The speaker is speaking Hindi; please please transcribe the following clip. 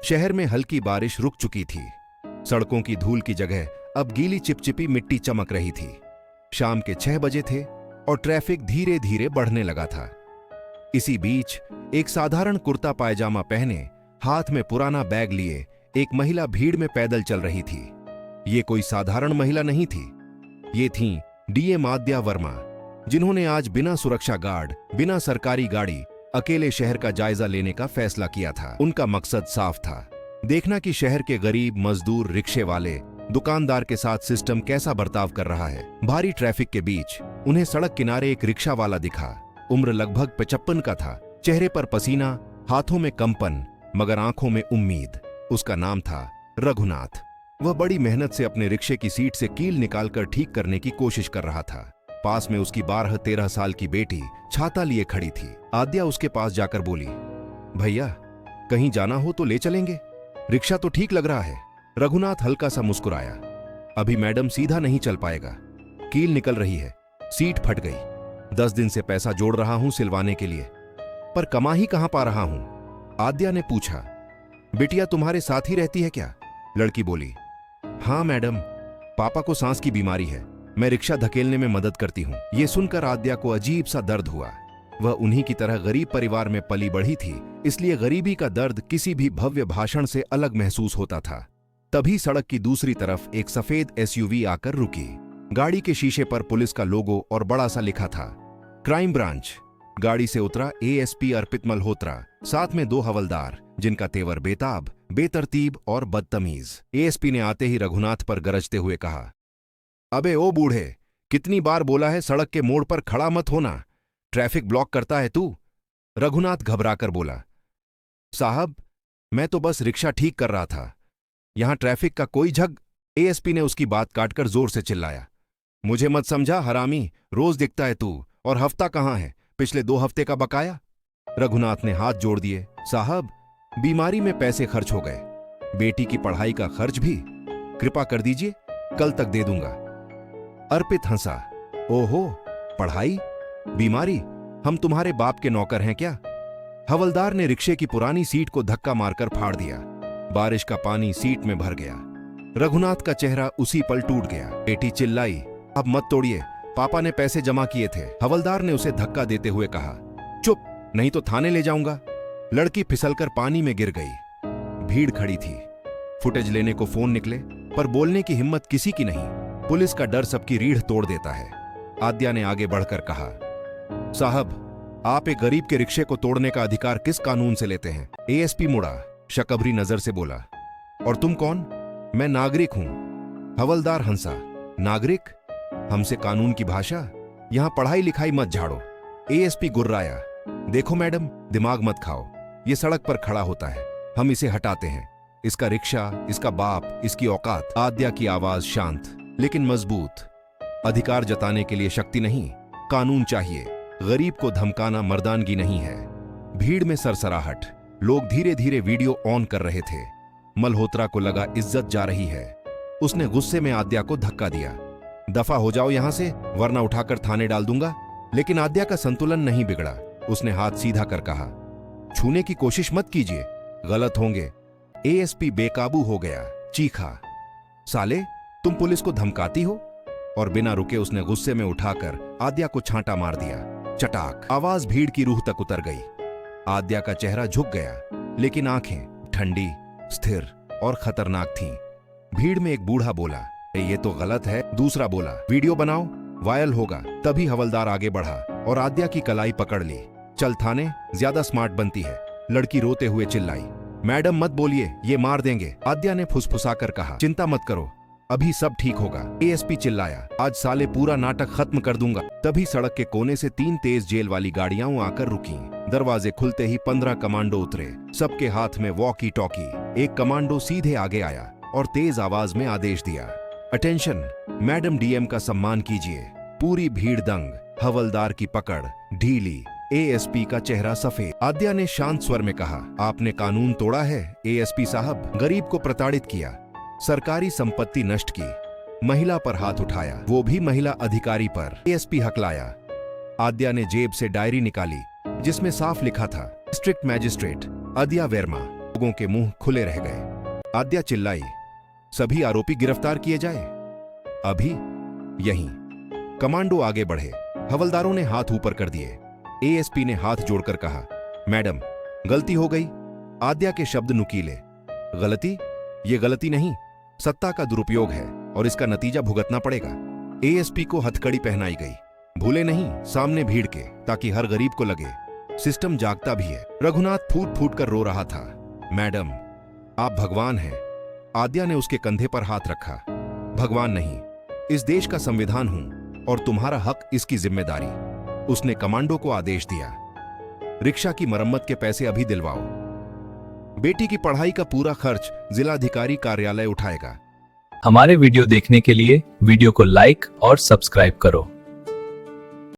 शहर में हल्की बारिश रुक चुकी थी। सड़कों की धूल की जगह अब गीली चिपचिपी मिट्टी चमक रही थी। शाम के 6 बजे थे और ट्रैफिक धीरे धीरे बढ़ने लगा था। इसी बीच एक साधारण कुर्ता पायजामा पहने, हाथ में पुराना बैग लिए एक महिला भीड़ में पैदल चल रही थी। ये कोई साधारण महिला नहीं थी। ये थीं डीएम आद्या वर्मा, जिन्होंने आज बिना सुरक्षा गार्ड, बिना सरकारी गाड़ी, अकेले शहर का जायजा लेने का फैसला किया था। उनका मकसद साफ था, देखना कि शहर के गरीब, मजदूर, रिक्शे वाले, दुकानदार के साथ सिस्टम कैसा बर्ताव कर रहा है। भारी ट्रैफिक के बीच उन्हें सड़क किनारे एक रिक्शा वाला दिखा। उम्र लगभग 55 का था, चेहरे पर पसीना, हाथों में कंपन, मगर आंखों में उम्मीद। उसका नाम था रघुनाथ। वह बड़ी मेहनत से अपने रिक्शे की सीट से कील निकालकर ठीक करने की कोशिश कर रहा था। पास में उसकी 12-13 साल की बेटी छाता लिए खड़ी थी। आद्या उसके पास जाकर बोली, भैया कहीं जाना हो तो ले चलेंगे, रिक्शा तो ठीक लग रहा है। रघुनाथ हल्का सा मुस्कुराया, अभी मैडम सीधा नहीं चल पाएगा, कील निकल रही है, सीट फट गई। 10 दिन से पैसा जोड़ रहा हूं सिलवाने के लिए, पर कमा ही कहां पा रहा हूं। आद्या ने पूछा, बिटिया तुम्हारे साथ ही रहती है क्या? लड़की बोली, हाँ मैडम, पापा को सांस की बीमारी है, मैं रिक्शा धकेलने में मदद करती हूँ। ये सुनकर आद्या को अजीब सा दर्द हुआ। वह उन्हीं की तरह गरीब परिवार में पली बढ़ी थी, इसलिए गरीबी का दर्द किसी भी भव्य भाषण से अलग महसूस होता था। तभी सड़क की दूसरी तरफ एक सफेद एसयूवी आकर रुकी। गाड़ी के शीशे पर पुलिस का लोगो और बड़ा सा लिखा था, क्राइम ब्रांच। गाड़ी से उतरा एएसपी अर्पित मल्होत्रा, साथ में 2 हवलदार, जिनका तेवर बेताब, बेतरतीब और बदतमीज। एएसपी ने आते ही रघुनाथ पर गरजते हुए कहा, अबे ओ बूढ़े, कितनी बार बोला है सड़क के मोड़ पर खड़ा मत होना, ट्रैफिक ब्लॉक करता है तू। रघुनाथ घबराकर बोला, साहब मैं तो बस रिक्शा ठीक कर रहा था, यहां ट्रैफिक का कोई झग। एएसपी ने उसकी बात काटकर जोर से चिल्लाया, मुझे मत समझा हरामी, रोज दिखता है तू, और हफ्ता कहां है, पिछले 2 हफ्ते का बकाया। रघुनाथ ने हाथ जोड़ दिए, साहब बीमारी में पैसे खर्च हो गए, बेटी की पढ़ाई का खर्च भी, कृपा कर दीजिए, कल तक दे दूंगा। अर्पित हंसा, ओहो पढ़ाई, बीमारी, हम तुम्हारे बाप के नौकर हैं क्या? हवलदार ने रिक्शे की पुरानी सीट को धक्का मारकर फाड़ दिया। बारिश का पानी सीट में भर गया। रघुनाथ का चेहरा उसी पल टूट गया। बेटी चिल्लाई, अब मत तोड़िए, पापा ने पैसे जमा किए थे। हवलदार ने उसे धक्का देते हुए कहा, चुप, नहीं तो थाने ले जाऊंगा। लड़की फिसलकर पानी में गिर गई। भीड़ खड़ी थी। फुटेज लेने को फोन निकले, पर बोलने की हिम्मत किसी की नहीं। पुलिस का डर सबकी रीढ़ तोड़ देता है। आद्या ने आगे बढ़कर कहा, साहब आप एक गरीब के रिक्शे को तोड़ने का अधिकार किस कानून से लेते हैं? एएसपी मुड़ा, शकभरी नजर से बोला, और तुम कौन? मैं नागरिक हूं। हवलदार हंसा, नागरिक? हमसे कानून की भाषा? यहां पढ़ाई लिखाई मत झाड़ो। एएसपी गुर्राया, देखो मैडम, दिमाग मत खाओ, ये सड़क पर खड़ा होता है, हम इसे हटाते हैं, इसका रिक्शा, इसका बाप, इसकी औकात। आद्या की आवाज शांत लेकिन मजबूत, अधिकार जताने के लिए शक्ति नहीं, कानून चाहिए। गरीब को धमकाना मर्दानगी नहीं है। भीड़ में सरसराहट, लोग धीरे धीरे वीडियो ऑन कर रहे थे। मल्होत्रा को लगा इज्जत जा रही है। उसने गुस्से में आद्या को धक्का दिया, दफा हो जाओ यहां से, वरना उठाकर थाने डाल दूंगा। लेकिन आद्या का संतुलन नहीं बिगड़ा। उसने हाथ सीधा कर कहा, छूने की कोशिश मत कीजिए, गलत होंगे। एएसपी बेकाबू हो गया, चीखा, साले तुम पुलिस को धमकाती हो? और बिना रुके उसने गुस्से में उठाकर आद्या को छांटा मार दिया। चटाक, आवाज भीड़ की रूह तक उतर गई। आद्या का चेहरा झुक गया, लेकिन आंखें ठंडी, स्थिर और खतरनाक थीं। भीड़ में एक बूढ़ा बोला, ये तो गलत है। दूसरा बोला, वीडियो बनाओ, वायरल होगा। तभी हवलदार आगे बढ़ा और आद्या की कलाई पकड़ ली। चल थाने, ज्यादा स्मार्ट बनती है। लड़की रोते हुए चिल्लाई, मैडम मत बोलिए, ये मार देंगे। आद्या ने फुसफुसाकर कहा, चिंता मत करो, अभी सब ठीक होगा। एएसपी चिल्लाया, आज साले पूरा नाटक खत्म कर दूंगा। तभी सड़क के कोने से 3 तेज जेल वाली गाड़ियां आकर रुकी। दरवाजे खुलते ही 15 कमांडो उतरे, सबके हाथ में वॉकी टॉकी। एक कमांडो सीधे आगे आया और तेज आवाज में आदेश दिया, अटेंशन, मैडम डीएम का सम्मान कीजिए। पूरी भीड़ दंग, हवलदार की पकड़ ढीली, एएसपी का चेहरा सफेद। आद्या ने शांत स्वर में कहा, आपने कानून तोड़ा है एएसपी साहब, गरीब को प्रताड़ित किया, सरकारी संपत्ति नष्ट की, महिला पर हाथ उठाया, वो भी महिला अधिकारी पर। एएसपी हकलाया। आद्या ने जेब से डायरी निकाली, जिसमें साफ लिखा था, डिस्ट्रिक्ट मैजिस्ट्रेट आद्या वर्मा, लोगों के मुंह खुले रह गए। आद्या चिल्लाई, सभी आरोपी गिरफ्तार किए जाए अभी यहीं। कमांडो आगे बढ़े। हवलदारों ने हाथ ऊपर कर दिए। एएसपी ने हाथ जोड़कर कहा, मैडम गलती हो गई। आद्या के शब्द नुकीले। गलती? ये गलती नहीं, सत्ता का दुरुपयोग है और इसका नतीजा भुगतना पड़ेगा। एएसपी को हथकड़ी पहनाई गई। भूले नहीं, सामने भीड़ के, ताकि हर गरीब को लगे सिस्टम जागता भी है। रघुनाथ फूट फूट कर रो रहा था। मैडम आप भगवान हैं। आद्या ने उसके कंधे पर हाथ रखा। भगवान नहीं, इस देश का संविधान हूं और तुम्हारा हक इसकी जिम्मेदारी। उसने कमांडो को आदेश दिया, रिक्शा की मरम्मत के पैसे अभी दिलवाओ। बेटी की पढ़ाई का पूरा खर्च जिलाधिकारी कार्यालय उठाएगा। हमारे वीडियो देखने के लिए वीडियो को लाइक और सब्सक्राइब करो।